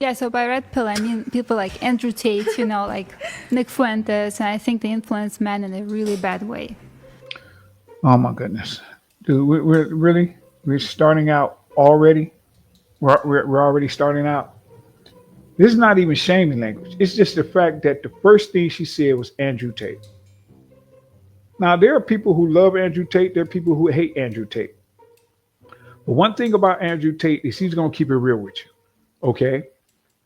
Yeah, so by red pill, I mean people like Andrew Tate, like Nick Fuentes, and I think they influence men in a really bad way. Oh my goodness, dude, we're really we're starting out already. We're already starting out. This is not even shaming language. It's just the fact that the first thing she said was Andrew Tate. Now there are people who love Andrew Tate. There are people who hate Andrew Tate. But one thing about Andrew Tate is he's gonna keep it real with you. Okay.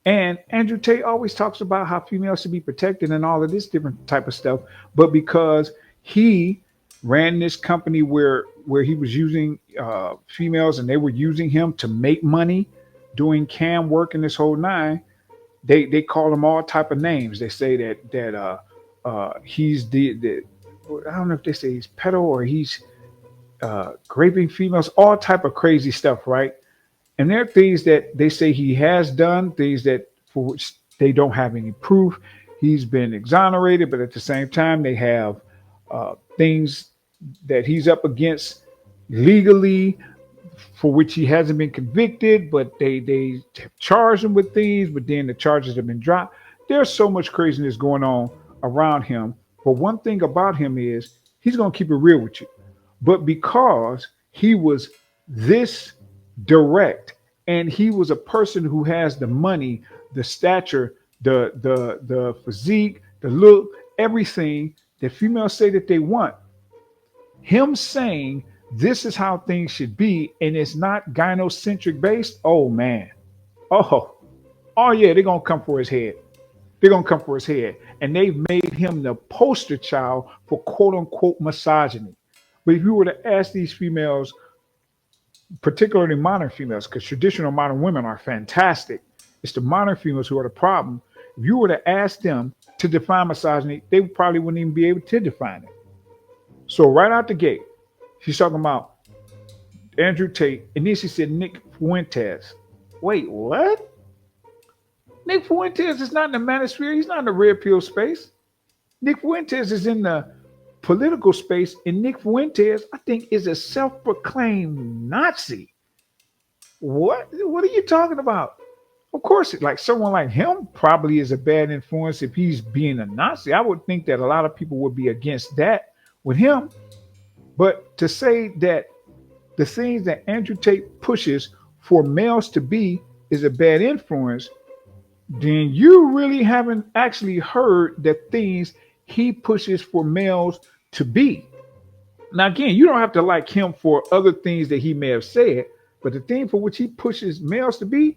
And Andrew Tate always talks about how females should be protected and all of this different type of stuff. But because he ran this company where he was using females and they were using him to make money, doing cam work and this whole nine, they call him all type of names. They say that he's the I don't know if they say he's pedo or he's raping females, all type of crazy stuff, right? And there are things that they say he has done, things that for which they don't have any proof. He's been exonerated, but at the same time, they have things that he's up against legally for which he hasn't been convicted, but they charged him with things, but then the charges have been dropped. There's so much craziness going on around him. But one thing about him is he's going to keep it real with you. But because he was this direct and he was a person who has the money, the stature, the physique, the look, everything that females say that they want, him saying this is how things should be and it's not gynocentric based, oh man. Oh yeah, they're gonna come for his head. They're gonna come for his head. And they've made him the poster child for quote unquote misogyny. But if you were to ask these females, particularly modern females, because traditional modern women are fantastic, it's the modern females who are the problem. If you were to ask them to define misogyny, they probably wouldn't even be able to define it. So right out the gate, she's talking about Andrew Tate, and then she said Nick Fuentes. Wait, what? Nick Fuentes is not in the manosphere. He's not in the red pill space. Nick Fuentes is in the political space, and Nick Fuentes, I think, is a self-proclaimed Nazi. What? What are you talking about? Of course, like someone like him probably is a bad influence if he's being a Nazi. I would think that a lot of people would be against that with him. But to say that the things that Andrew Tate pushes for males to be is a bad influence, then you really haven't actually heard the things he pushes for males to be. Now, again, you don't have to like him for other things that he may have said, but the thing for which he pushes males to be,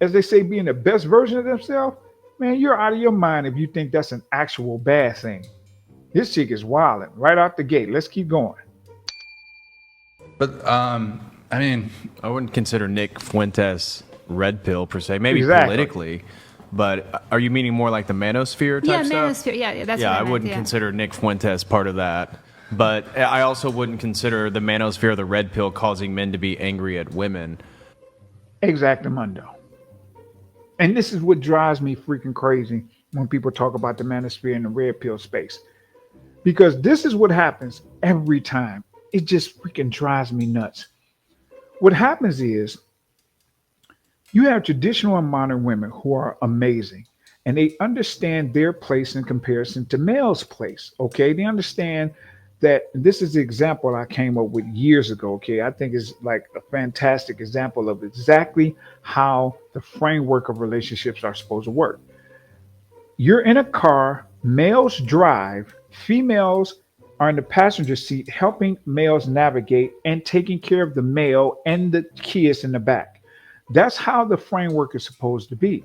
as they say, being the best version of themselves, man, you're out of your mind if you think that's an actual bad thing. This chick is wilding right out the gate. Let's keep going. But I mean, I wouldn't consider Nick Fuentes red pill per se. Maybe Exactly. politically, but are you meaning more like the Manosphere Yeah, type stuff? manosphere. Yeah, that's Yeah, what I I meant. wouldn't Yeah. consider Nick Fuentes part of that. But I also wouldn't consider the Manosphere, the red pill, causing men to be angry at women. Exactamundo. And this is what drives me freaking crazy when people talk about the manosphere and the red pill space. Because this is what happens every time. It just freaking drives me nuts. What happens is you have traditional and modern women who are amazing and they understand their place in comparison to males' place. Okay. They understand that this is the example I came up with years ago. Okay. I think is like a fantastic example of exactly how the framework of relationships are supposed to work. You're in a car, males drive, females are in the passenger seat helping males navigate and taking care of the male and the kids in the back. That's how the framework is supposed to be.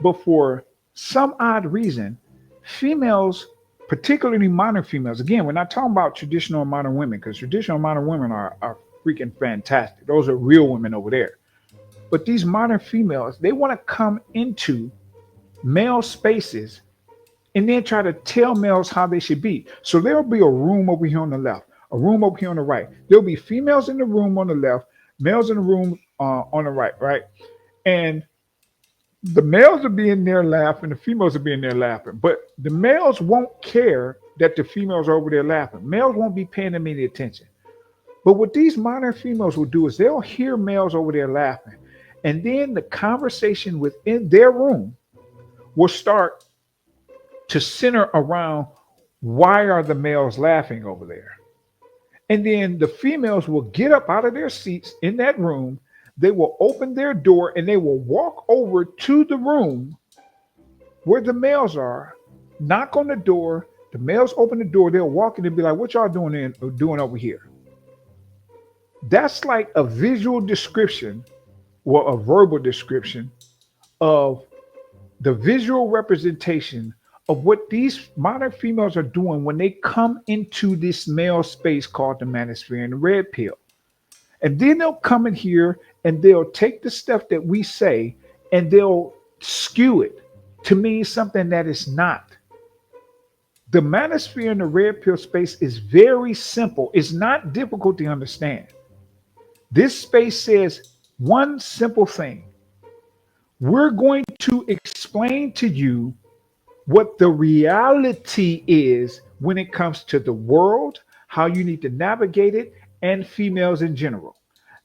But for some odd reason, females, particularly modern females, again, we're not talking about traditional and modern women because traditional and modern women are freaking fantastic. Those are real women over there. But these modern females, they want to come into male spaces and then try to tell males how they should be. So there'll be a room over here on the left, a room over here on the right. There'll be females in the room on the left, males in the room on the right, right? And the males will be in there laughing, the females will be in there laughing. But the males won't care that the females are over there laughing. Males won't be paying them any attention. But what these modern females will do is they'll hear males over there laughing And then the conversation within their room will start to center around, why are the males laughing over there? And then the females will get up out of their seats in that room. They will open their door and they will walk over to the room where the males are, knock on the door. The males open the door. They'll walk in and be like, what y'all doing over here? That's like a visual description or a verbal description of the visual representation of what these modern females are doing when they come into this male space called the manosphere and the red pill. And then they'll come in here and they'll take the stuff that we say and they'll skew it to mean something that it's not. The manosphere and the red pill space is very simple. It's not difficult to understand. This space says one simple thing. We're going to explain to you what the reality is when it comes to the world, how you need to navigate it, and females in general.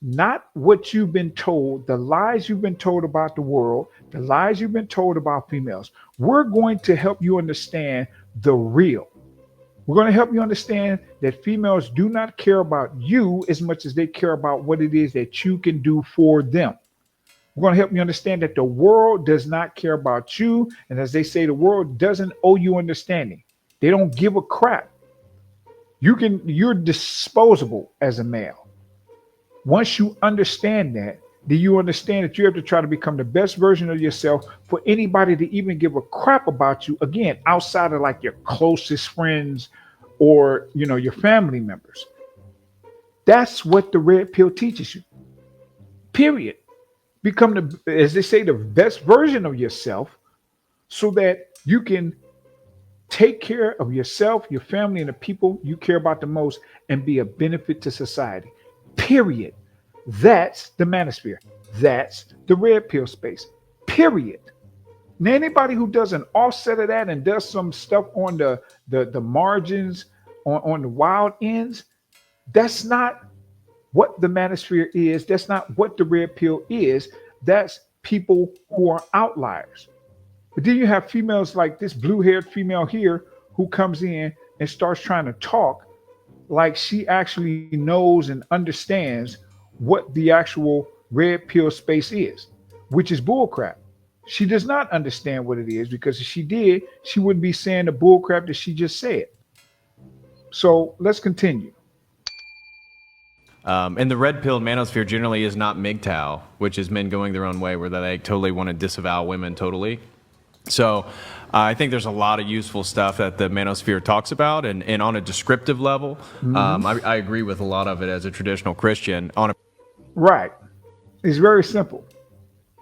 Not what you've been told, the lies you've been told about the world, the lies you've been told about females. We're going to help you understand the real. We're going to help you understand that females do not care about you as much as they care about what it is that you can do for them. We're going to help you understand that the world does not care about you. And as they say, the world doesn't owe you understanding. They don't give a crap. You're disposable as a male. Once you understand that, then you understand that you have to try to become the best version of yourself for anybody to even give a crap about you, again, outside of like your closest friends or, your family members. That's what the red pill teaches you. Period. Become as they say, the best version of yourself so that you can take care of yourself, your family, and the people you care about the most and be a benefit to society. Period. That's the manosphere. That's the red pill space. Period. Now, anybody who does an offset of that and does some stuff on the margins, on the wild ends, that's not what the manosphere is. That's not what the red pill is. That's people who are outliers. But then you have females like this blue-haired female here who comes in and starts trying to talk like she actually knows and understands what the actual red pill space is, which is bullcrap. She does not understand what it is, because if she did, she wouldn't be saying the bullcrap that she just said. So let's continue. And the red pill manosphere generally is not MGTOW, which is men going their own way, where they totally want to disavow women totally. So I think there's a lot of useful stuff that the manosphere talks about, and on a descriptive level, I agree with a lot of it as a traditional Christian. Right. It's very simple,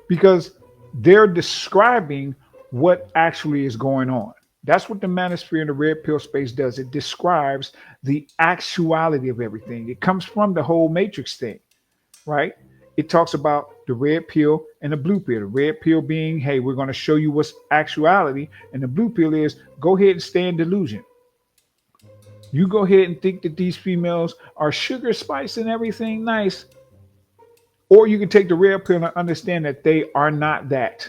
because they're describing what actually is going on. That's what the manosphere and the red pill space does. It describes the actuality of everything. It comes from the whole matrix thing, right? It talks about the red pill and the blue pill. The red pill being, hey, we're going to show you what's actuality. And the blue pill is, go ahead and stay in delusion. You go ahead and think that these females are sugar, spice, and everything nice. Or you can take the red pill and understand that they are not that.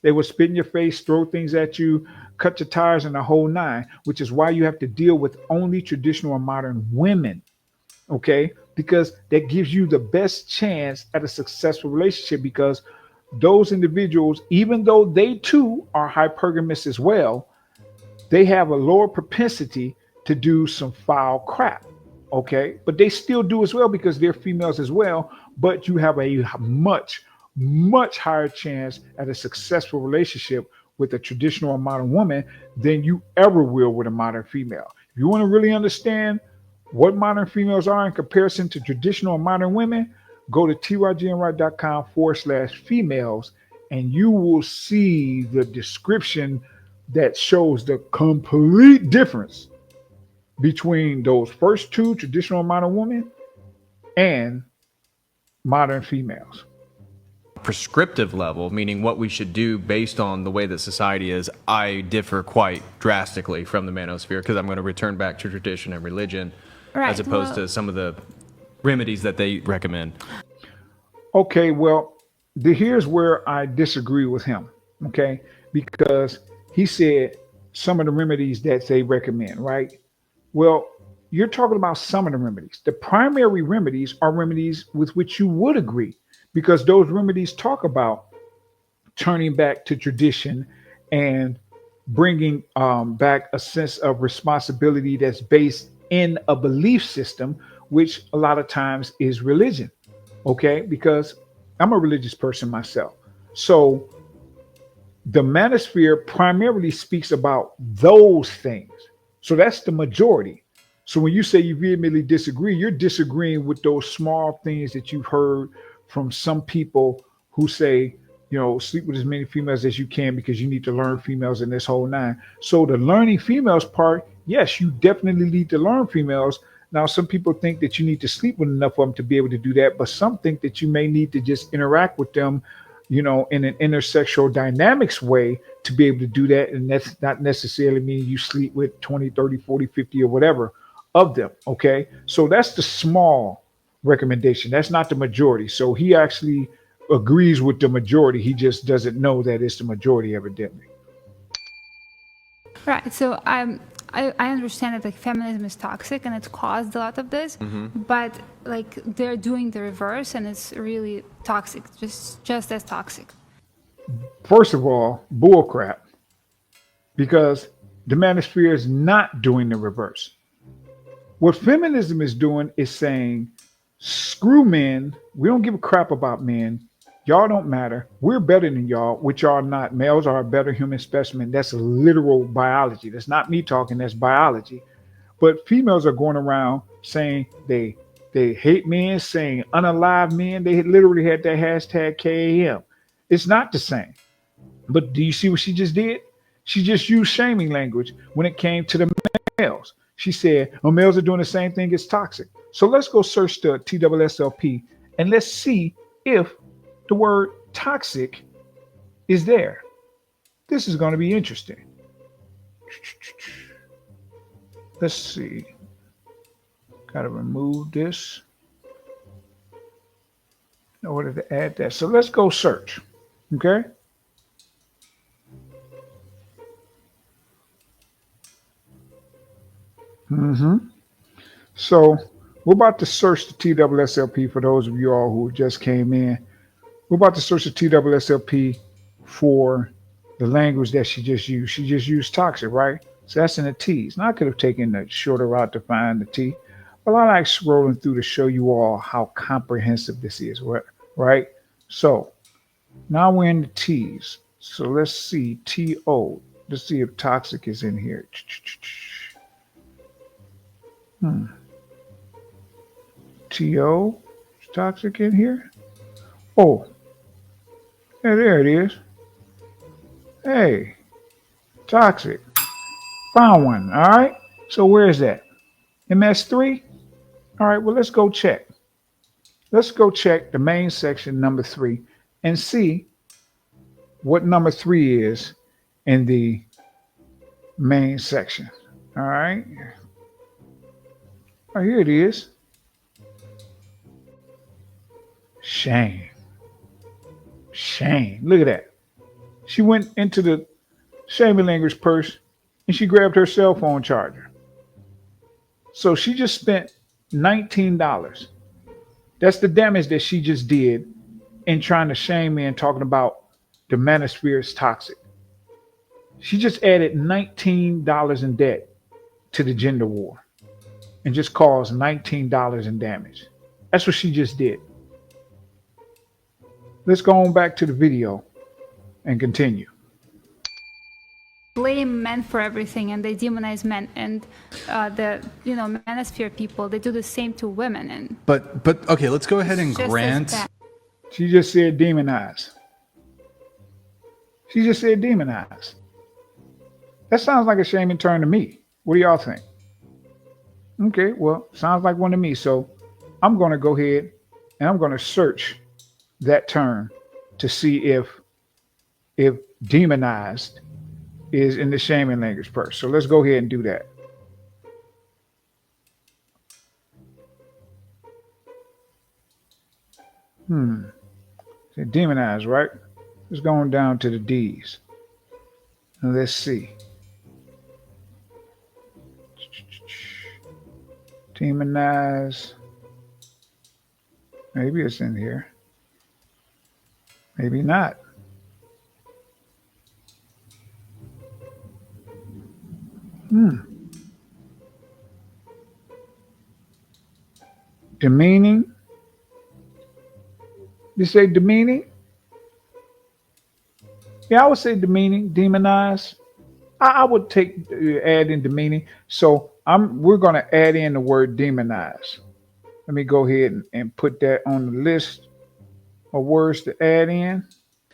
They will spit in your face, throw things at you, cut your tires, and the whole nine, which is why you have to deal with only traditional and modern women, okay? Because that gives you the best chance at a successful relationship, because those individuals, even though they too are hypergamous as well, they have a lower propensity to do some foul crap, okay? But they still do as well, because they're females as well, but you have a much higher chance at a successful relationship with a traditional or modern woman than you ever will with a modern female. If you want to really understand what modern females are in comparison to traditional or modern women, go to TYGMRight.com/females, and you will see the description that shows the complete difference between those first two, traditional and modern women, and modern females. Prescriptive level, meaning what we should do based on the way that society is, I differ quite drastically from the manosphere, because I'm going to return back to tradition and religion, Right, as opposed well- to some of the remedies that they recommend. Okay, well, here's where I disagree with him. Okay, because he said some of the remedies that they recommend, right? Well, you're talking about some of the remedies. The primary remedies are remedies with which you would agree, because those remedies talk about turning back to tradition and bringing back a sense of responsibility that's based in a belief system, which a lot of times is religion. Okay, because I'm a religious person myself. So the manosphere primarily speaks about those things. So that's the majority. So when you say you vehemently disagree, you're disagreeing with those small things that you've heard from some people who say, sleep with as many females as you can because you need to learn females in this whole nine. So the learning females part, yes, you definitely need to learn females. Now, some people think that you need to sleep with enough of them to be able to do that, but some think that you may need to just interact with them, in an intersexual dynamics way to be able to do that. And that's not necessarily mean you sleep with 20, 30, 40, 50 or whatever of them. Okay. So that's the small recommendation. That's not the majority. So he actually agrees with the majority. He just doesn't know that it's the majority, evidently. Right. So I understand that like feminism is toxic and it's caused a lot of this, but like they're doing the reverse and it's really toxic, just as toxic. First of all, bullcrap, because the manosphere is not doing the reverse. What feminism is doing is saying, screw men. We don't give a crap about men. Y'all don't matter. We're better than y'all, which are not. Males are a better human specimen. That's literal biology. That's not me talking. That's biology. But females are going around saying they hate men, saying unalive men. They literally had that hashtag KAM. It's not the same. But do you see what she just did? She just used shaming language when it came to the males. She said, "Oh, males are doing the same thing. It's toxic." So let's go search the TWSLP and let's see if the word toxic is there. This is going to be interesting. Let's see. Got to remove this in order to add that. So let's go search. Okay. So we're about to search the TWSLP for those of you all who just came in. We're about to search the TWSLP for the language that she just used. She just used toxic, right? So that's in the T's. Now I could have taken the shorter route to find the T, but I like scrolling through to show you all how comprehensive this is, right? So now we're in the T's. So let's see TO. Let's see if toxic is in here. TO, is toxic in here? Oh, yeah, there it is. Hey, toxic. Found one. All right. So where is that? MS3? All right. Well, let's go check. Let's go check the main section, number 3, and see what number 3 is in the main section. All right. Oh, here it is. Shame. Shame. Look at that. She went into the shaming language purse and she grabbed her cell phone charger. So she just spent $19. That's the damage that she just did in trying to shame me and talking about the manosphere is toxic. She just added $19 in debt to the gender war and just caused $19 in damage. That's what she just did. Let's go on back to the video and continue. Blame men for everything and they demonize men, and the manosphere people, they do the same to women. And But okay, let's go ahead and just as grant. bad. She just said demonize. She just said demonize. That sounds like a shaming term to me. What do y'all think? Okay, well, sounds like one to me. So I'm going to go ahead and I'm going to search that term to see if demonized is in the shaming language first. So let's go ahead and do that. They're demonized, right? Let's go on down to the D's. And let's see. Demonize. Maybe it's in here. Maybe not. Demeaning. You say demeaning? Yeah, I would say demeaning, demonize. I would add in demeaning. So we're gonna add in the word demonize. Let me go ahead and put that on the list of words to add in.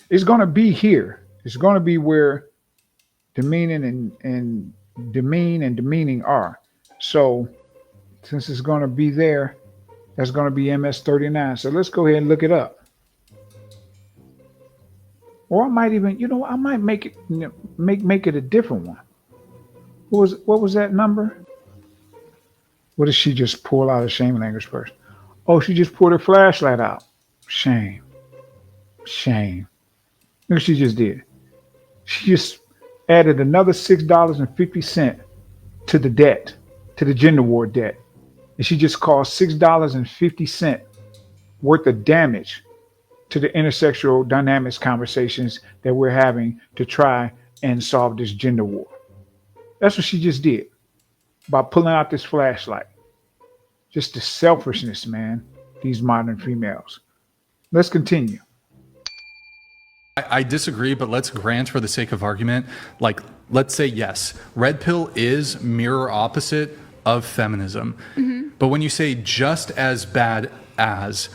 It's gonna be here. It's gonna be where demeaning and demeaning are. So since it's gonna be there, that's gonna be MS-39. So let's go ahead and look it up. Or I might even, I might make it make it a different one. What was that number? What did she just pull out of shame language first? Oh, she just pulled her flashlight out. Shame. Shame. Look what she just did. She just added another $6.50 to the debt, to the gender war debt. And she just caused $6.50 worth of damage to the intersexual dynamics conversations that we're having to try and solve this gender war. That's what she just did by pulling out this flashlight. Just the selfishness, man, these modern females. Let's continue. I disagree, but let's grant for the sake of argument, like, let's say yes, red pill is mirror opposite of feminism. Mm-hmm. But when you say just as bad as,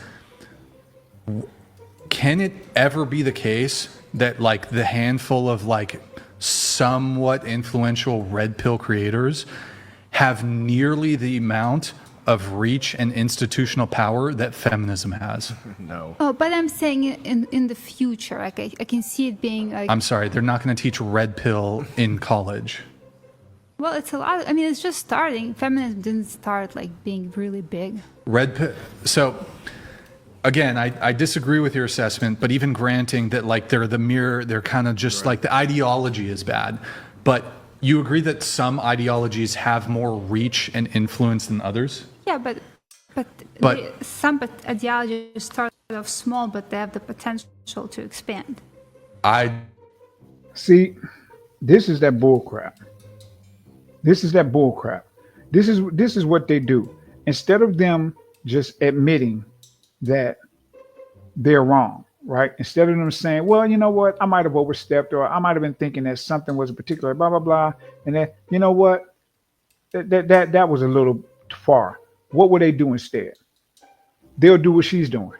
can it ever be the case that like the handful of like somewhat influential red pill creators have nearly the amount of reach and institutional power that feminism has? No. Oh, but I'm saying in the future, like I can see it being like. I'm sorry, they're not going to teach red pill in college. Well, it's a lot. I mean, it's just starting. Feminism didn't start like being really big. Red pill. So again, I disagree with your assessment, but even granting that like they're the mirror, they're kind of just like the ideology is bad. But you agree that some ideologies have more reach and influence than others? Yeah, but some ideologies start off small, but they have the potential to expand. See, this is that bull crap. This is that bull crap. This is what they do. Instead of them just admitting that they're wrong, right? Instead of them saying, well, you know what, I might have overstepped, or I might have been thinking that something was a particular blah, blah, blah. And that, you know what, that was a little far. What will they do instead? They'll do what she's doing.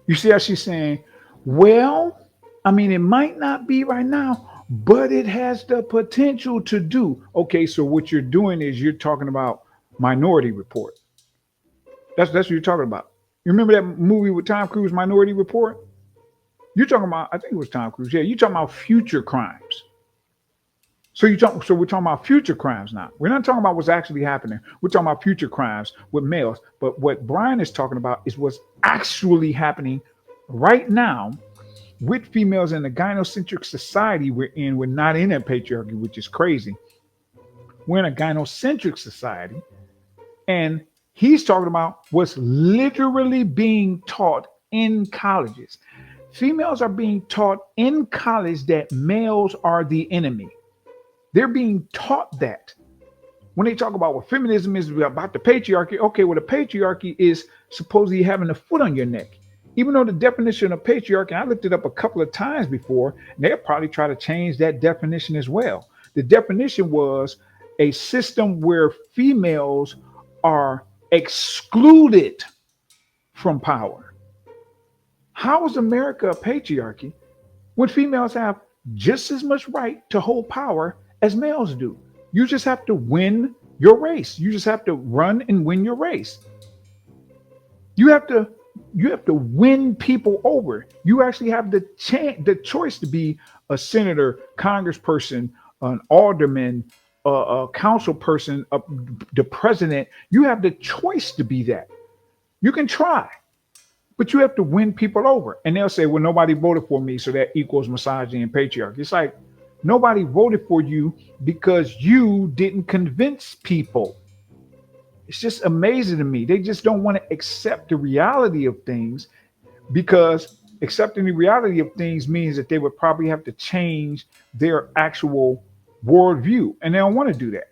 You see how she's saying, well, I mean, it might not be right now, but it has the potential to do. Okay, so what you're doing is you're talking about Minority Report. That's what you're talking about. You remember that movie with Tom Cruise, Minority Report? You're talking about, I think it was Tom Cruise. Yeah, you're talking about future crimes. So we're talking about future crimes now. We're not talking about what's actually happening. We're talking about future crimes with males. But what Brian is talking about is what's actually happening right now with females in the gynocentric society we're in. We're not in a patriarchy, which is crazy. We're in a gynocentric society. And he's talking about what's literally being taught in colleges. Females are being taught in college that males are the enemy. They're being taught that. When they talk about what feminism is about the patriarchy, okay, well, the patriarchy is supposedly having a foot on your neck. Even though the definition of patriarchy, I looked it up a couple of times before, and they'll probably try to change that definition as well. The definition was a system where females are excluded from power. How is America a patriarchy when females have just as much right to hold power as males do? You just have to win your race. You just have to run and win your race. You have to win people over. You actually have the choice to be a senator, congressperson, an alderman, a council person, the president. You have the choice to be that. You can try, But you have to win people over. And they'll say, well, nobody voted for me, so that equals misogyny and patriarchy. It's like, nobody voted for you because you didn't convince people. It's just amazing to me. They just don't want to accept the reality of things, because accepting the reality of things means that they would probably have to change their actual worldview. And they don't want to do that.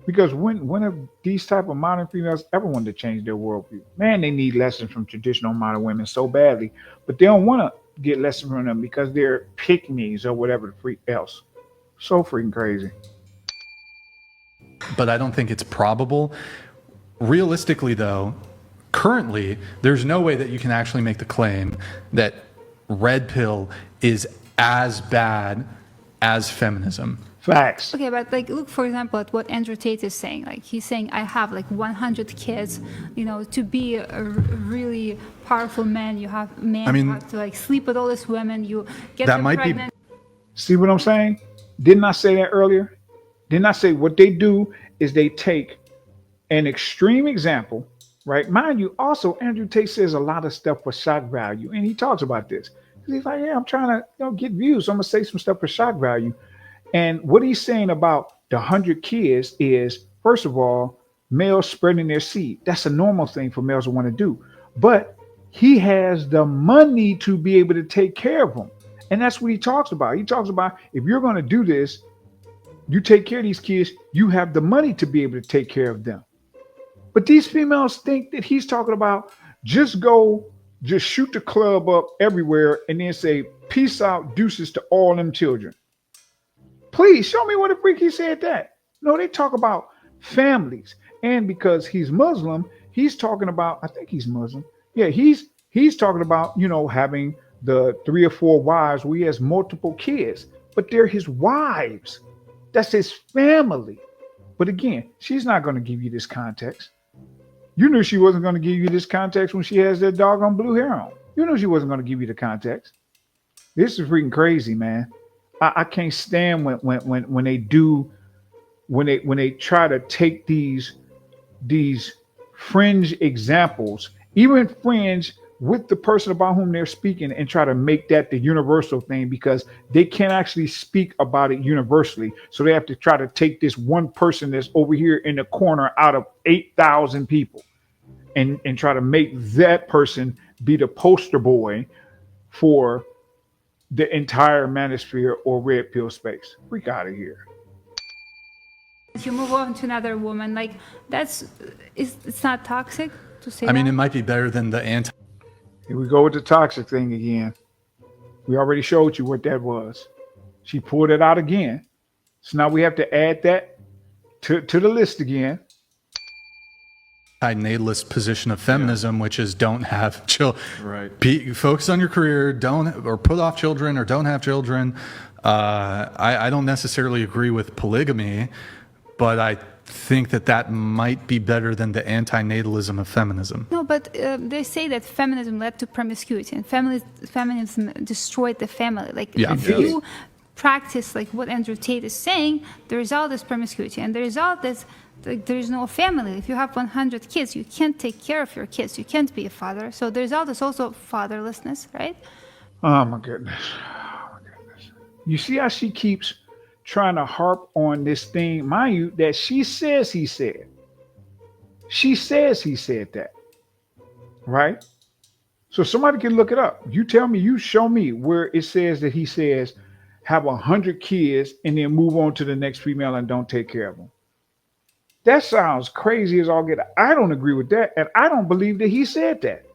Because when have these type of modern females ever wanted to change their worldview? Man, they need lessons from traditional modern women so badly, but they don't want to get lessons from them because they're pick-me's or whatever the freak else. So freaking crazy. But I don't think it's probable. Realistically, though, currently, there's no way that you can actually make the claim that red pill is as bad as feminism. Facts. Okay, but like, look, for example, at what Andrew Tate is saying. Like, he's saying, I have like 100 kids. You know, to be a really powerful man, you have you have to like sleep with all these women. You get that them might pregnant. See what I'm saying? Didn't I say that earlier? Didn't I say what they do is they take an extreme example, right? Mind you, also, Andrew Tate says a lot of stuff for shock value, and he talks about this. He's like, yeah, I'm trying to get views, so I'm going to say some stuff for shock value. And what he's saying about the 100 kids is, first of all, males spreading their seed. That's a normal thing for males to want to do. But he has the money to be able to take care of them. And that's what he talks about. He talks about, if you're going to do this, you take care of these kids, you have the money to be able to take care of them. But these females think that he's talking about just shoot the club up everywhere and then say, peace out, deuces to all them children. Please show me what the freak he said that. No, they talk about families. And because he's Muslim, he's talking about, I think he's Muslim. Yeah, he's talking about, having the 3 or 4 wives where he has multiple kids, but they're his wives. That's his family. But again, she's not going to give you this context. You knew she wasn't going to give you this context when she has that doggone blue hair on. You knew she wasn't going to give you the context. This is freaking crazy, man. I can't stand when they try to take these fringe examples, even fringe with the person about whom they're speaking, and try to make that the universal thing, because they can't actually speak about it universally. So they have to try to take this one person that's over here in the corner out of 8,000 people and try to make that person be the poster boy for the entire manosphere or red pill space. Freak out of here. You move on to another woman, like it's not toxic to say. I mean, that? it might be better than the anti. Here we go with the toxic thing again. We already showed you what that was. She pulled it out again. So now we have to add that to the list again. Natalist position of feminism, which is don't have children. Right. Focus on your career, or put off children, or don't have children. I don't necessarily agree with polygamy, but I think that might be better than the anti-natalism of feminism. No, but they say that feminism led to promiscuity, and feminism destroyed the family. Like, if you practice like what Andrew Tate is saying, the result is promiscuity, and the result is like, there is no family. If you have 100 kids, you can't take care of your kids. You can't be a father. So the result is also fatherlessness, right? Oh my goodness. You see how she keeps trying to harp on this thing, mind you, that she says he said. She says he said that, right? So somebody can look it up. You tell me, you show me where it says that he says have 100 kids and then move on to the next female and don't take care of them. That sounds crazy as all get. I don't agree with that, and I don't believe that he said that.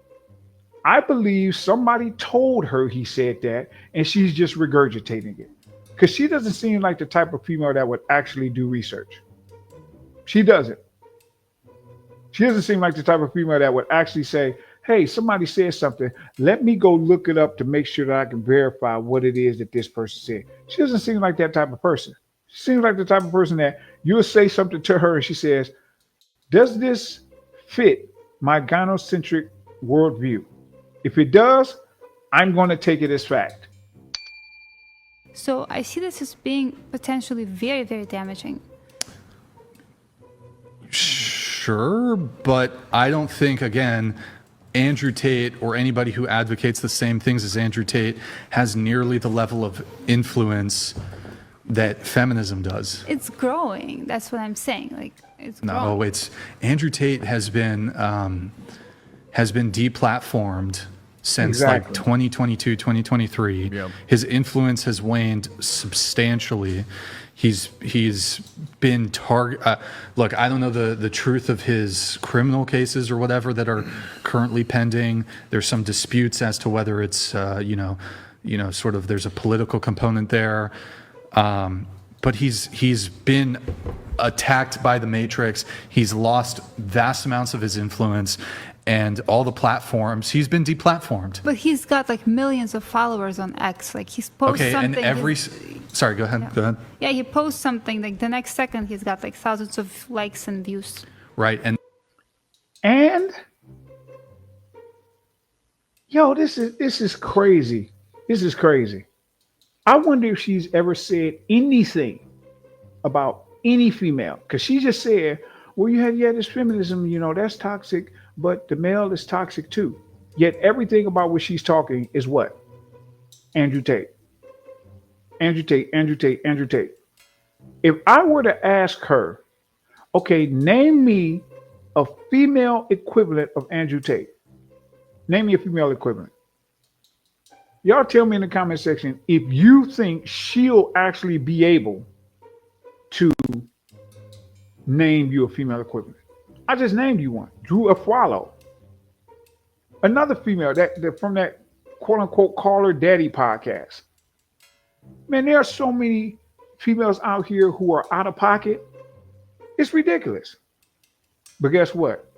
I believe somebody told her he said that, and she's just regurgitating it. Because she doesn't seem like the type of female that would actually do research. She doesn't. She doesn't seem like the type of female that would actually say, hey, somebody said something. Let me go look it up to make sure that I can verify what it is that this person said. She doesn't seem like that type of person. She seems like the type of person that you'll say something to her and she says, does this fit my gynocentric worldview? If it does, I'm going to take it as fact. So I see this as being potentially very, very damaging. Sure, but I don't think, again, Andrew Tate or anybody who advocates the same things as Andrew Tate has nearly the level of influence that feminism does. It's growing. That's what I'm saying. Like, it's growing. No, it's Andrew Tate has been deplatformed since like 2022, 2023. Yep. His influence has waned substantially. He's been look, I don't know the truth of his criminal cases or whatever that are currently pending. There's some disputes as to whether it's sort of there's a political component there. But he's been attacked by the Matrix. He's lost vast amounts of his influence, and all the platforms. He's been deplatformed. But he's got like millions of followers on X. Like he's posted something. Sorry, go ahead. Yeah. Go ahead. Yeah, he posts something like the next second he's got like thousands of likes and views. Right, and yo, this is crazy. This is crazy. I wonder if she's ever said anything about any female, because she just said, well, this feminism, that's toxic, but the male is toxic too. Yet everything about what she's talking is what? Andrew Tate. Andrew Tate, Andrew Tate, Andrew Tate. If I were to ask her, okay, name me a female equivalent of Andrew Tate. Name me a female equivalent. Y'all tell me in the comment section if you think she'll actually be able to name you a female equivalent. I just named you one, Drew Afwalo. Another female that from that quote unquote Call Her Daddy podcast. Man, there are so many females out here who are out of pocket. It's ridiculous. But guess what?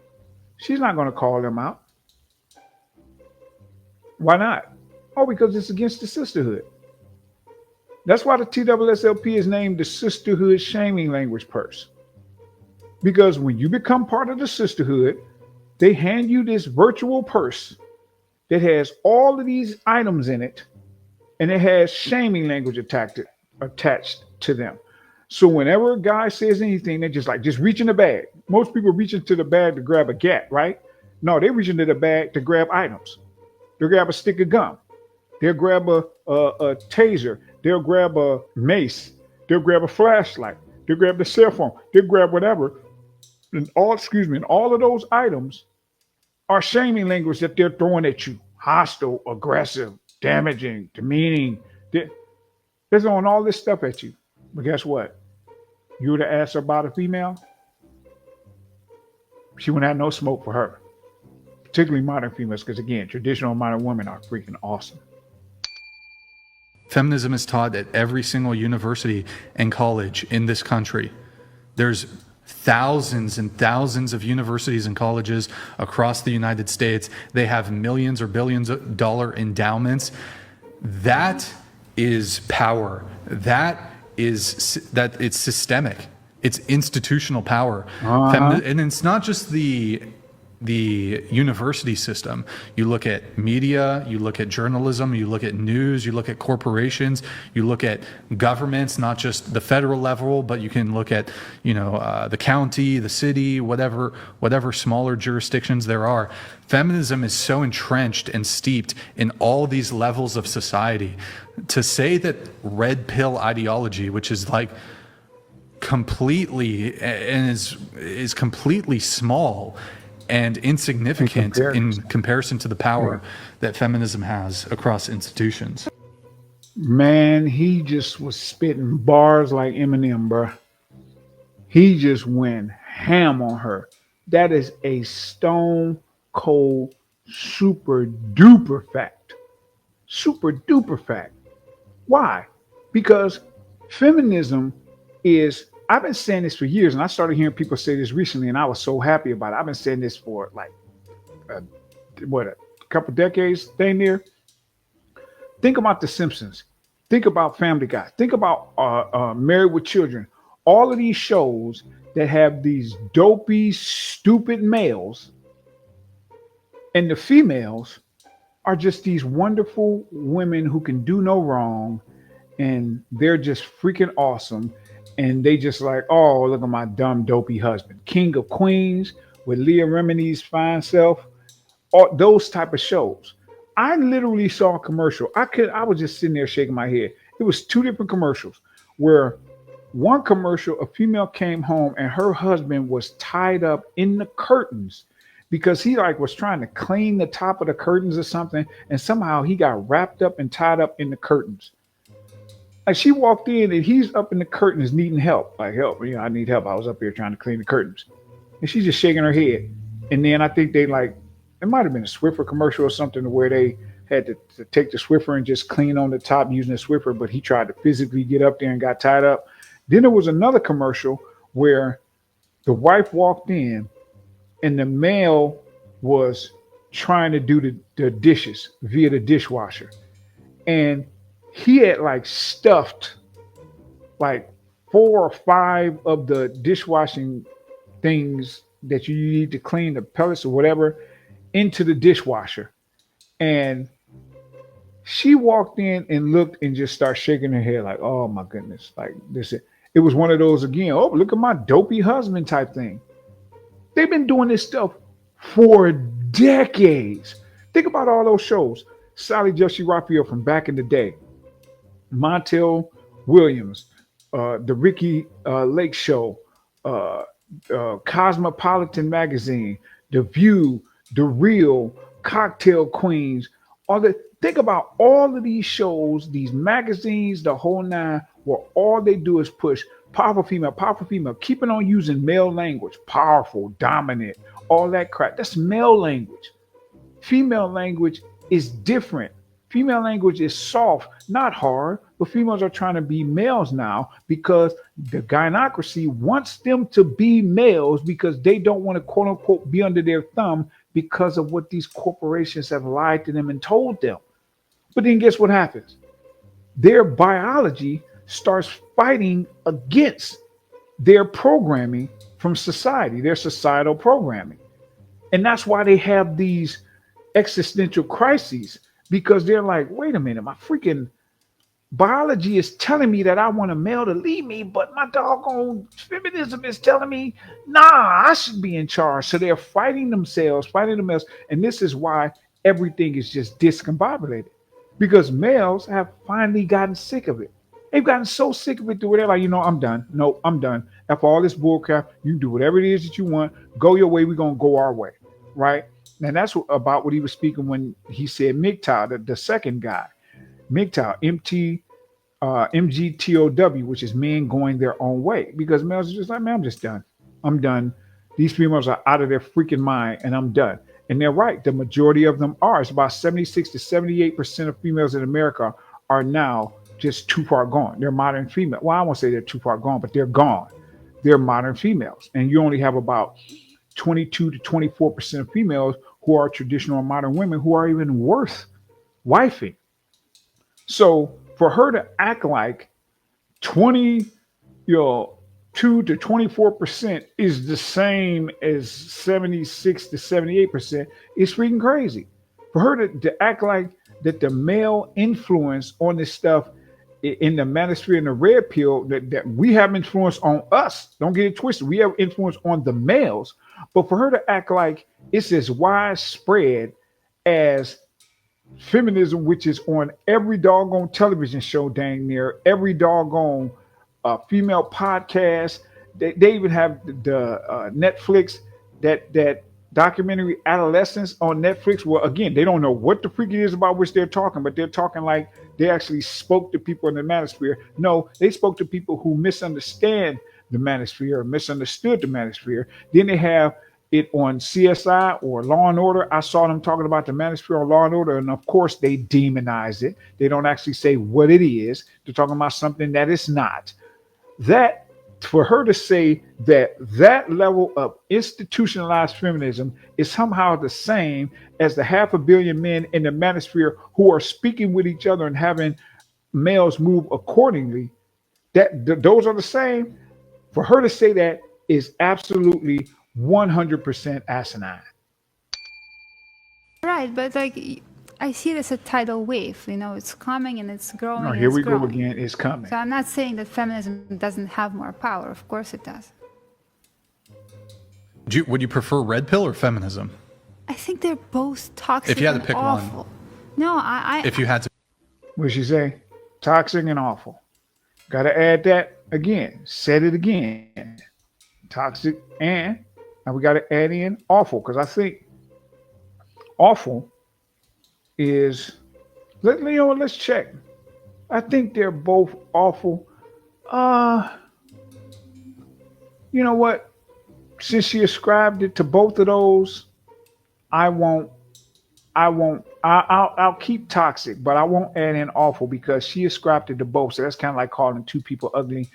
She's not going to call them out. Why not? Oh, because it's against the sisterhood. That's why the TWSLP is named the Sisterhood Shaming Language Purse. Because when you become part of the sisterhood, they hand you this virtual purse that has all of these items in it, and it has shaming language attached to them. So whenever a guy says anything, they're just reach in the bag. Most people reach into the bag to grab a gat, right? No, they reach into the bag to grab items. They'll grab a stick of gum. They'll grab a taser. They'll grab a mace. They'll grab a flashlight. They'll grab the cell phone. They'll grab whatever. And all of those items are shaming language that they're throwing at you. Hostile, aggressive, damaging, demeaning. They're throwing all this stuff at you. But guess what? You were to ask her about a female, she wouldn't have no smoke for her. Particularly modern females, because again, traditional modern women are freaking awesome. feminism is taught at every single university and college in this country. There's thousands and thousands of universities and colleges across the United States. They have millions or billions of dollar endowments. That is power. That it's systemic. It's institutional power. And it's not just the university system. You look at media, you look at journalism, you look at news, you look at corporations, you look at governments, not just the federal level, but you can look at, the county, the city, whatever smaller jurisdictions there are. Feminism is so entrenched and steeped in all these levels of society. To say that red pill ideology, which is like completely and is completely small and insignificant in comparison to the power that feminism has across institutions. Man, he just was spitting bars like Eminem, bro. He just went ham on her. That is a stone cold, super duper fact. Super duper fact. Why? Because feminism is, I've been saying this for years, and I started hearing people say this recently, and I was so happy about it. I've been saying this for like, a couple decades, thing there. Think about The Simpsons. Think about Family Guy. Think about Married with Children. All of these shows that have these dopey, stupid males, and the females are just these wonderful women who can do no wrong, and they're just freaking awesome. And they just like, oh, look at my dumb, dopey husband. King of Queens with Leah Remini's fine self. all those type of shows. I literally saw a commercial. I was just sitting there shaking my head. It was two different commercials where one commercial, a female came home and her husband was tied up in the curtains because he like was trying to clean the top of the curtains or something. And somehow he got wrapped up and tied up in the curtains. Like she walked in and he's up in the curtains needing help. Like, help, I need help. I was up here trying to clean the curtains. And she's just shaking her head. And then I think it might have been a Swiffer commercial or something where they had to take the Swiffer and just clean on the top using the Swiffer, but he tried to physically get up there and got tied up. Then there was another commercial where the wife walked in and the male was trying to do the dishes via the dishwasher. And he had like stuffed like 4 or 5 of the dishwashing things that you need to clean the pellets or whatever into the dishwasher. And she walked in and looked and just started shaking her head like, oh my goodness, like this. It was one of those again, oh, look at my dopey husband type thing. They've been doing this stuff for decades. Think about all those shows. Sally Jesse Raphael from back in the day, Montel Williams, the Ricky Lake Show, Cosmopolitan Magazine, The View, The Real, Cocktail Queens. Think about all of these shows, these magazines, the whole nine, where all they do is push powerful female, keeping on using male language, powerful, dominant, all that crap. That's male language. Female language is different. Female language is soft, not hard, but females are trying to be males now because the gynocracy wants them to be males because they don't want to, quote unquote, be under their thumb because of what these corporations have lied to them and told them. But then guess what happens? Their biology starts fighting against their programming from society, their societal programming. And that's why they have these existential crises, because they're like, wait a minute, my freaking biology is telling me that I want a male to lead me, but my doggone feminism is telling me, nah, I should be in charge. So they're fighting themselves, fighting the males. And this is why everything is just discombobulated, because males have finally gotten sick of it. They've gotten so sick of it to where they're like, I'm done. No, I'm done. After all this bullcrap, you do whatever it is that you want. Go your way. We're going to go our way. Right. And that's about what he was speaking when he said MGTOW, the second guy. MGTOW, MGTOW, which is men going their own way. Because males are just like, man, I'm just done. I'm done. These females are out of their freaking mind and I'm done. And they're right. The majority of them are. It's about 76 to 78% of females in America are now just too far gone. They're modern female. Well, I won't say they're too far gone, but they're gone. They're modern females. And you only have about 22 to 24% of females who are traditional and modern women who are even worth wifing. So for her to act like 22 to 24% is the same as 76 to 78% is freaking crazy. For her to act like that the male influence on this stuff in the Manosphere and the red pill, that we have influence on us. Don't get it twisted. We have influence on the males. But for her to act like it's as widespread as feminism, which is on every doggone television show, dang near every doggone female podcast. They even have the Netflix, that documentary Adolescence on Netflix. Well, again, they don't know what the freak it is about which they're talking, but they're talking like they actually spoke to people in the Manosphere. No, they spoke to people who misunderstand the Manosphere or misunderstood the Manosphere. Then they have it on CSI or Law and Order. I saw them talking about the Manosphere or Law and Order, and of course they demonize it. They don't actually say what it is. They're talking about something that it's not. That, for her to say that level of institutionalized feminism is somehow the same as the 500 million men in the Manosphere who are speaking with each other and having males move accordingly, those are the same. For her to say that is absolutely 100% asinine. Right, but I see it as a tidal wave. It's coming and it's growing. No, here we go again. It's coming. So I'm not saying that feminism doesn't have more power. Of course it does. Would you prefer red pill or feminism? I think they're both toxic If you had to and pick one. awful. No, If you had to, What she say? Toxic and awful. Got to add that again. Said it again. Toxic and now we got to add in awful because I think awful is. Let's check. I think they're both awful. You know what? Since she ascribed it to both of those, I won't. I'll keep toxic, but I won't add in awful because she ascribed it to both. So that's kind of like calling two people ugly.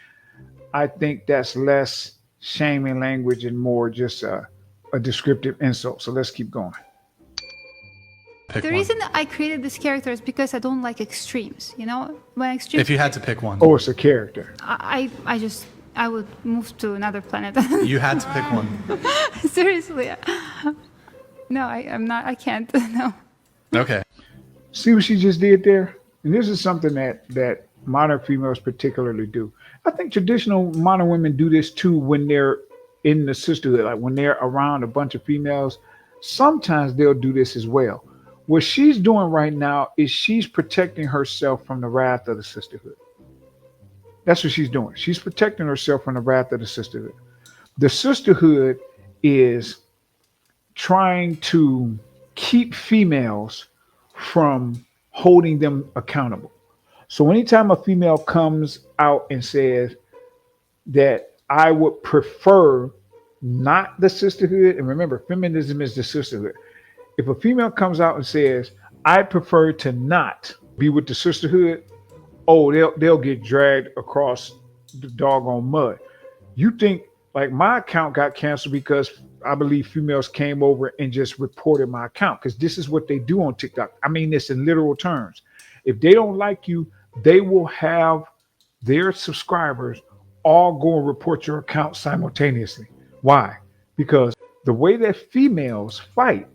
I think that's less shaming language and more just a descriptive insult. So let's keep going. pick The one. reason I created this character is because I don't like extremes. You know, when extremes. If you had to pick one, Oh, it's a character. I would move to another planet. you had to pick one. Seriously. No, I'm not. I can't. No. Okay. See what she just did there? And this is something that modern females particularly do. I think traditional modern women do this too when they're in the sisterhood, like when they're around a bunch of females. Sometimes they'll do this as well. What she's doing right now is she's protecting herself from the wrath of the sisterhood. That's what she's doing. She's protecting herself from the wrath of the sisterhood. The sisterhood is trying to keep females from holding them accountable. So anytime a female comes out and says that I would prefer not the sisterhood, and remember, feminism is the sisterhood. If a female comes out and says, I prefer to not be with the sisterhood, oh, they'll get dragged across the doggone mud. You think, like, my account got canceled because I believe females came over and just reported my account, because this is what they do on TikTok. I mean this in literal terms. If they don't like you, they will have their subscribers all go and report your account simultaneously. Why? Because the way that females fight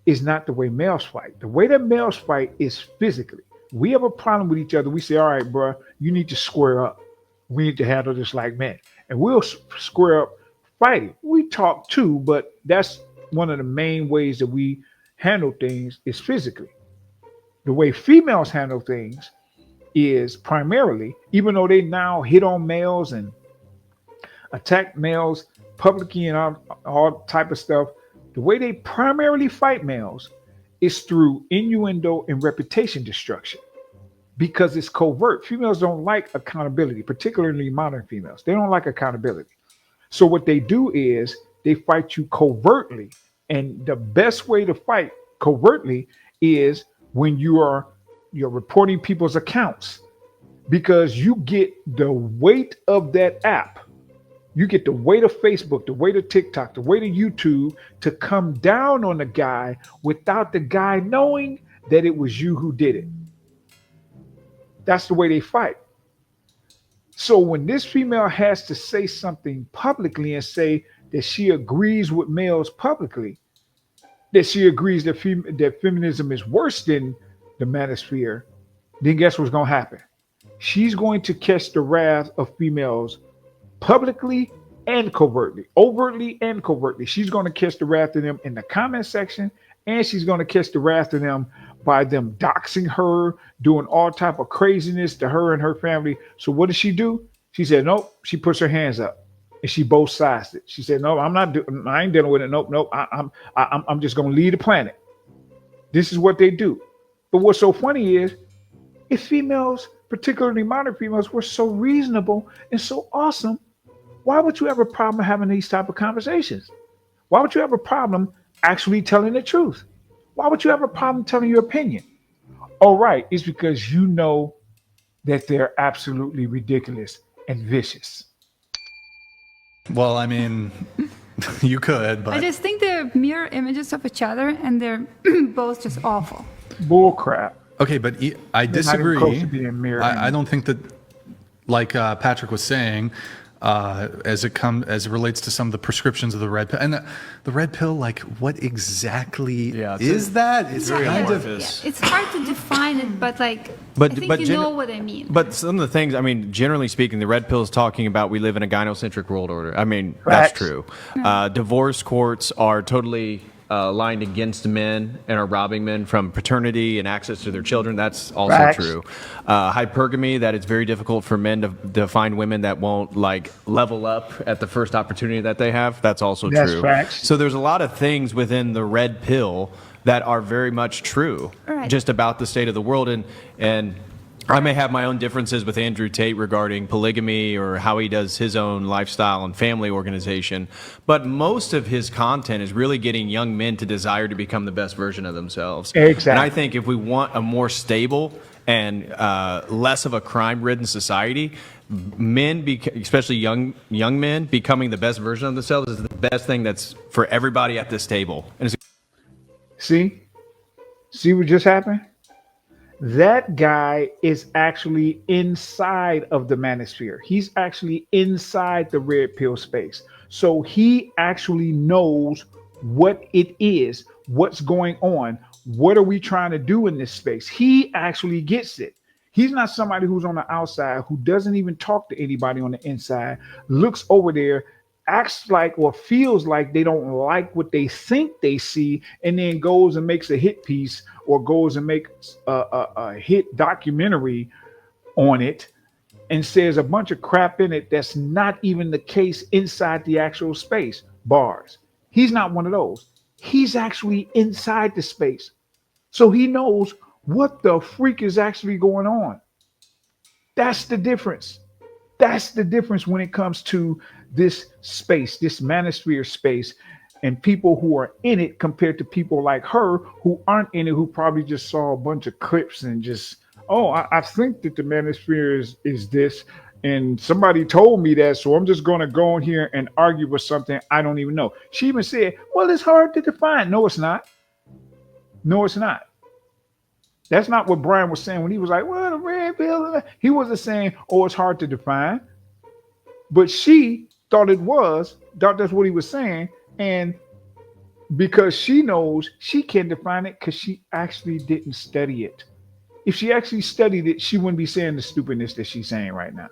is not the way males fight. The way that males fight is physically. We have a problem with each other. We say, all right, bro, you need to square up. We need to handle this like men. And we'll square up fighting. We talk too, but that's one of the main ways that we handle things is physically. The way females handle things is primarily, even though they now hit on males and attack males publicly and all type of stuff, the way they primarily fight males is through innuendo and reputation destruction, because it's covert. Females don't like accountability, particularly modern females. They don't like accountability. So what they do is they fight you covertly. And the best way to fight covertly is when you're reporting people's accounts, because you get the weight of that app. You get the weight of Facebook, the weight of TikTok, the weight of YouTube to come down on the guy without the guy knowing that it was you who did it. That's the way they fight. So when this female has to say something publicly and say that she agrees with males publicly, that she agrees that feminism is worse than the manosphere, then guess what's going to happen? She's going to catch the wrath of females publicly and covertly, overtly and covertly. She's going to catch the wrath of them in the comment section, and she's going to catch the wrath of them by them doxing her, doing all type of craziness to her and her family. So what does she do? She said, nope. She puts her hands up and she both sides it. She said, no, I ain't dealing with it. Nope. I'm just going to leave the planet. This is what they do. But what's so funny is if females, particularly modern females, were so reasonable and so awesome, why would you have a problem having these type of conversations? Why would you have a problem actually telling the truth? Why would you have a problem telling your opinion? Oh, right. It's because you know that they're absolutely ridiculous and vicious. Well, I mean, you could, I but just think they're mirror images of each other, and they're both just awful. Bull crap. okay, but I They're not even disagree. close to being mirror I images. don't think that, like Patrick was saying, as it relates to some of the prescriptions of the red pill, and the red pill, like what exactly Yeah, is that? It's very kind of amorphous. It's hard to define it, but like, But- I think but you gen- know what I mean. But some of the things, I mean, generally speaking, the red pill is talking about we live in a gynocentric world order. I mean, Facts. that's true. Divorce courts are totally aligned against men and are robbing men from paternity and access to their children. That's also Facts. true. Hypergamy, that it's very difficult for men to find women that won't like level up at the first opportunity that they have. That's also That's true. facts. So there's a lot of things within the red pill that are very much true, Right. just about the state of the world. And I may have my own differences with Andrew Tate regarding polygamy or how he does his own lifestyle and family organization, but most of his content is really getting young men to desire to become the best version of themselves. Exactly. And I think if we want a more stable and less of a crime-ridden society, especially young men, becoming the best version of themselves is the best thing that's for everybody at this table. And it's See what just happened? That guy is actually inside of the Manosphere. He's actually inside the red pill space. So he actually knows what it is, what's going on, what are we trying to do in this space. He actually gets it. He's not somebody who's on the outside, who doesn't even talk to anybody on the inside, looks over there, acts like or feels like they don't like what they think they see, and then goes and makes a hit piece or goes and makes a hit documentary on it and says a bunch of crap in it that's not even the case inside the actual space. Bars. He's not one of those. He's actually inside the space. So he knows what the freak is actually going on. That's the difference. That's the difference when it comes to this space, this Manosphere space, and people who are in it compared to people like her who aren't in it, who probably just saw a bunch of clips and just, oh, I think that the Manosphere is this, and somebody told me that, so I'm just going to go in here and argue with something I don't even know. She even said, well, it's hard to define. No, it's not. No, it's not. That's not what Brian was saying when he was like, well, the red pill. He wasn't saying, oh, it's hard to define. But she thought that's what he was saying. And because she knows she can define it because she actually didn't study it. If she actually studied it, she wouldn't be saying the stupidness that she's saying right now.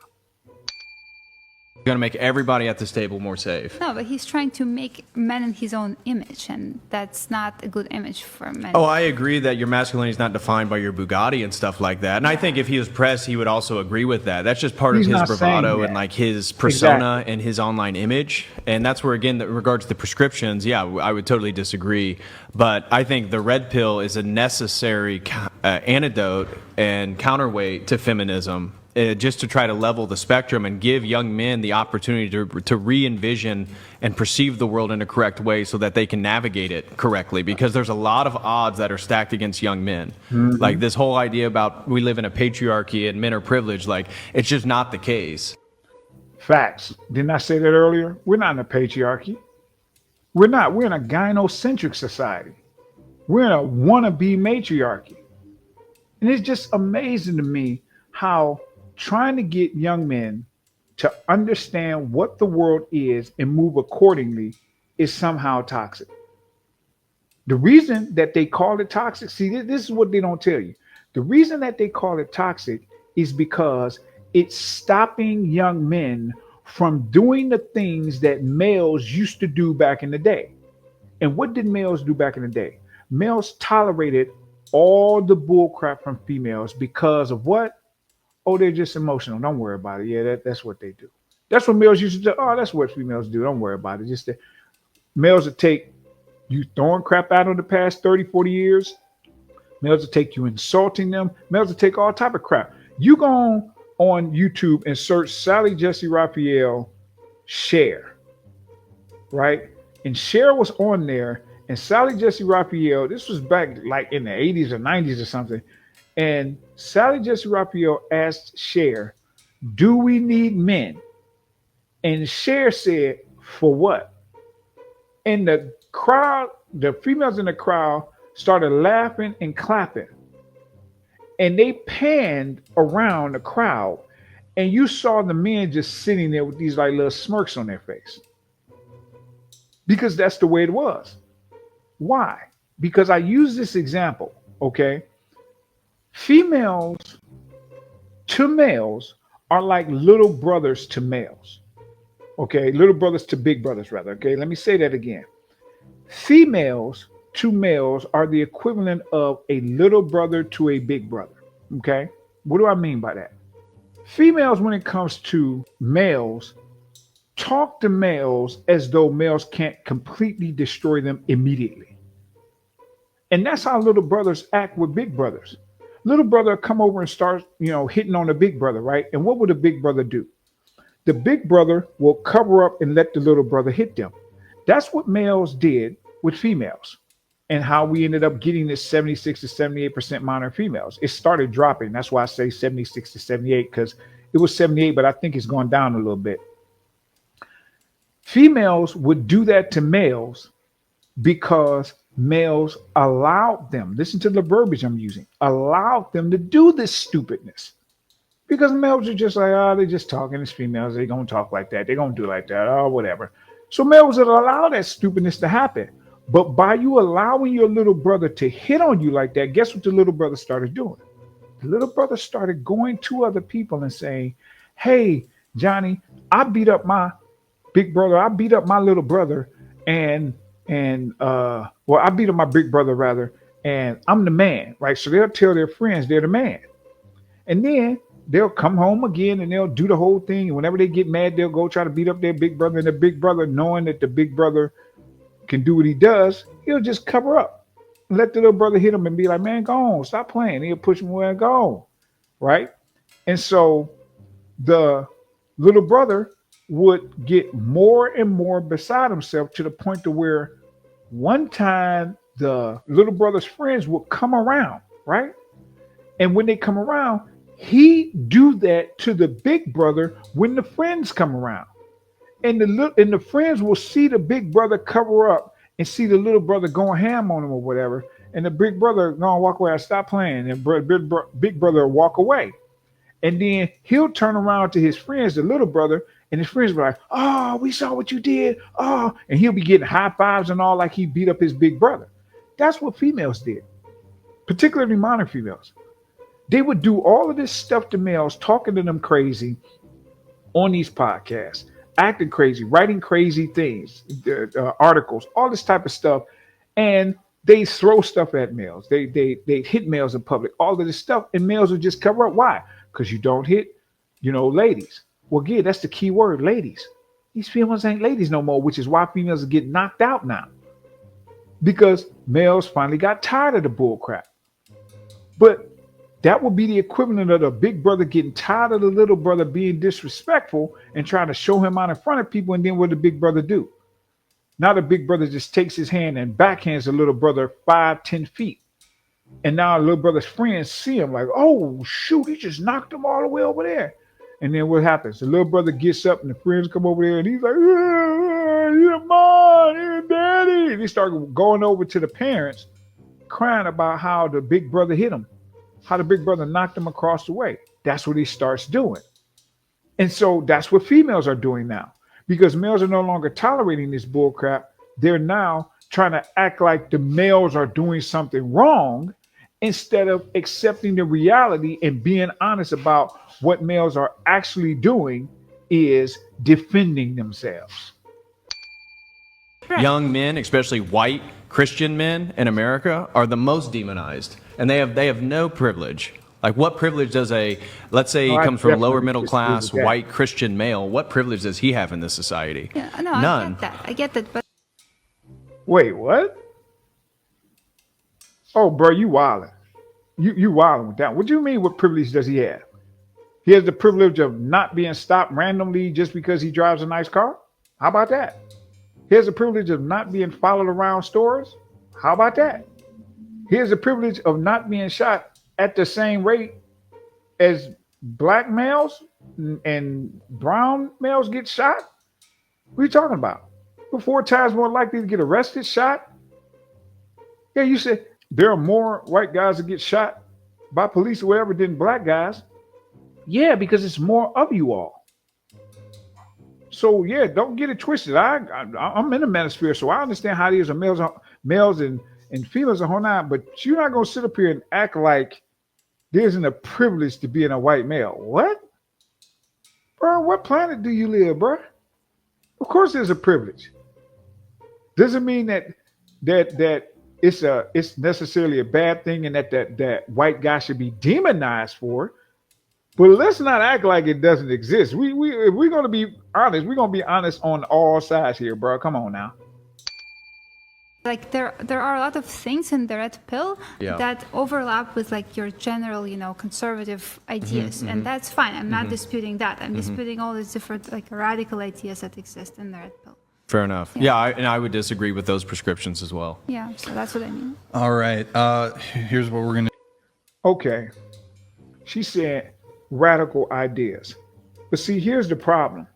going to make everybody at this table more safe. No, but he's trying to make men in his own image, and that's not a good image for men. Oh, I agree that your masculinity is not defined by your Bugatti and stuff like that. And I think if he was pressed, he would also agree with that. That's just part He's of his not bravado saying and that. like his persona Exactly. and his online image. And that's where, again, in regards to the prescriptions, yeah, I would totally disagree. But I think the red pill is a necessary antidote and counterweight to feminism. Just to try to level the spectrum and give young men the opportunity to re-envision and perceive the world in a correct way so that they can navigate it correctly, because there's a lot of odds that are stacked against young men. Mm-hmm. Like this whole idea about we live in a patriarchy and men are privileged, like it's just not the case. Facts. Didn't I say that earlier? We're not in a patriarchy. We're not. We're in a gynocentric society. We're in a wannabe matriarchy. And it's just amazing to me how trying to get young men to understand what the world is and move accordingly is somehow toxic. The reason that they call it toxic, see, this is what they don't tell you. The reason that they call it toxic is because it's stopping young men from doing the things that males used to do back in the day. And what did males do back in the day? Males tolerated all the bull crap from females because of what? Oh, they're just emotional. Don't worry about it. Yeah, that's what they do. That's what males used to do. Oh, that's what females do. Don't worry about it. Just that males will take you throwing crap out in the past 30, 40 years. Males will take you insulting them. Males will take all type of crap. You go on YouTube and search Sally Jesse Raphael Cher, right? And Cher was on there. And Sally Jesse Raphael, this was back like in the 80s or 90s or something. And Sally Jesse Raphael asked Cher, do we need men? And Cher said, for what? And the crowd, the females in the crowd started laughing and clapping. And they panned around the crowd. And you saw the men just sitting there with these like little smirks on their face. Because that's the way it was. Why? Because I use this example, okay? Females to males are like little brothers to males. Okay, little brothers to big brothers, rather. Okay, let me say that again. Females to males are the equivalent of a little brother to a big brother. Okay. What do I mean by that? Females, when it comes to males, talk to males as though males can't completely destroy them immediately. And that's how little brothers act with big brothers. Little brother come over and start, hitting on the big brother, right? And what would the big brother do? The big brother will cover up and let the little brother hit them. That's what males did with females, and how we ended up getting this 76 to 78% minor females. It started dropping. That's why I say 76 to 78, because it was 78, but I think it's gone down a little bit. Females would do that to males because males allowed them, listen to the verbiage I'm using, allowed them to do this stupidness. Because males are just like, they're just talking as females. They're going to talk like that. They're going to do like that, or whatever. So males would allow that stupidness to happen. But by you allowing your little brother to hit on you like that, guess what the little brother started doing? The little brother started going to other people and saying, hey, Johnny, I beat up my big brother. I beat up my little brother I beat up my big brother rather, and I'm the man, right? So they'll tell their friends they're the man. And then they'll come home again and they'll do the whole thing. And whenever they get mad, they'll go try to beat up their big brother. And the big brother, knowing that the big brother can do what he does, he'll just cover up and let the little brother hit him and be like, man, go on, stop playing. He'll push him away and go on, right? And so the little brother would get more and more beside himself to the point to where one time the little brother's friends would come around, right? And when they come around, he do that to the big brother when the friends come around. And the friends will see the big brother cover up and see the little brother going ham on him or whatever. And the big brother gonna walk away. I stop playing. And big brother will walk away. And then he'll turn around to his friends, the little brother, and his friends will be like, oh, we saw what you did. Oh, and he'll be getting high fives and all like he beat up his big brother. That's what females did, particularly minor females. They would do all of this stuff to males, talking to them crazy on these podcasts, acting crazy, writing crazy things, articles, all this type of stuff. And they throw stuff at males. They hit males in public, all of this stuff. And males would just cover up. Why? Because you don't hit, ladies. Well, again, that's the key word, ladies. These females ain't ladies no more, which is why females are getting knocked out now. Because males finally got tired of the bull crap. But that would be the equivalent of the big brother getting tired of the little brother being disrespectful and trying to show him out in front of people. And then what the big brother do? Now the big brother just takes his hand and backhands the little brother 5-10 feet. And now the little brother's friends see him like, oh, shoot, he just knocked him all the way over there. And then what happens? The little brother gets up and the friends come over there and he's like, you're mom, you're daddy. And he start going over to the parents crying about how the big brother hit him, how the big brother knocked him across the way. That's what he starts doing. And so that's what females are doing now, because males are no longer tolerating this bull crap. They're now trying to act like the males are doing something wrong instead of accepting the reality and being honest about what males are actually doing is defending themselves. Young men, especially white Christian men in America, are the most demonized, and they have no privilege. Like, what privilege does let's say he comes from lower middle class white Christian male, what privilege does he have in this society? Yeah, no, None. I get that, but Wait, what? Oh, bro, you wilding. You wilding with that. What do you mean, what privilege does he have? He has the privilege of not being stopped randomly just because he drives a nice car? How about that? He has the privilege of not being followed around stores? How about that? He has the privilege of not being shot at the same rate as black males and brown males get shot? What are you talking about? We're 4 times more likely to get arrested, shot. Yeah, you said there are more white guys that get shot by police or whatever than black guys. Yeah, because it's more of you all. So yeah, don't get it twisted. I'm in the Manosphere, so I understand how these are males and females are whole nine, but you're not gonna sit up here and act like there isn't a privilege to being a white male. What? Bro, what planet do you live, bro? Of course there's a privilege. Doesn't mean that that it's necessarily a bad thing and that white guy should be demonized for it. But let's not act like it doesn't exist. If we're gonna be honest, we're gonna be honest on all sides here, bro. Come on now. Like there are a lot of things in the red pill Yeah. that overlap with like your general, conservative ideas, and that's fine. I'm not disputing that. I'm disputing all these different like radical ideas that exist in the red pill. Fair enough. Yeah, I would disagree with those prescriptions as well. Yeah, so that's what I mean. All right. Here's what we're going to Okay. She said radical ideas. But see, here's the problem.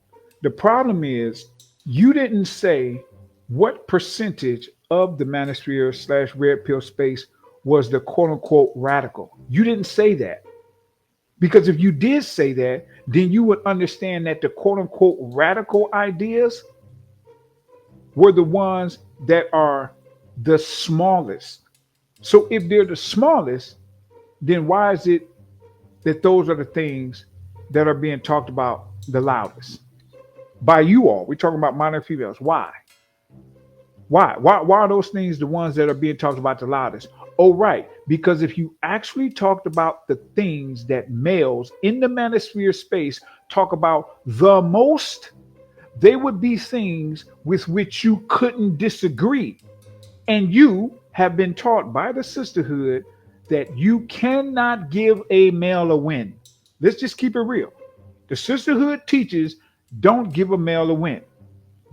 The problem is you didn't say what percentage of the manosphere / red pill space was the quote unquote radical. You didn't say that. Because if you did say that, then you would understand that the quote unquote radical ideas were the ones that are the smallest. So if they're the smallest, then why is it that those are the things that are being talked about the loudest by you all? We're talking about minor females. Why? Why are those things the ones that are being talked about the loudest? Oh, right. Because if you actually talked about the things that males in the manosphere space talk about the most, they would be things with which you couldn't disagree. And you have been taught by the sisterhood that you cannot give a male a win. Let's just keep it real. The sisterhood teaches don't give a male a win.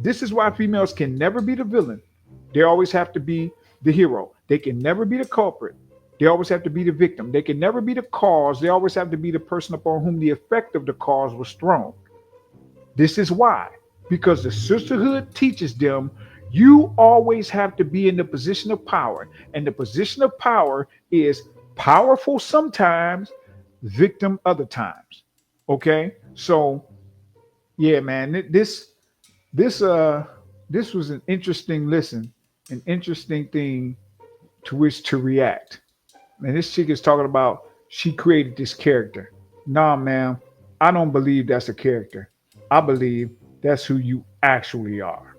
This is why females can never be the villain. They always have to be the hero. They can never be the culprit. They always have to be the victim. They can never be the cause. They always have to be the person upon whom the effect of the cause was thrown. This is why. Because the sisterhood teaches them you always have to be in the position of power. And the position of power is powerful sometimes, victim other times. Okay? So, yeah, man, this was an interesting listen, an interesting thing to which to react. And this chick is talking about she created this character. Nah, ma'am, I don't believe that's a character. I believe that's who you actually are.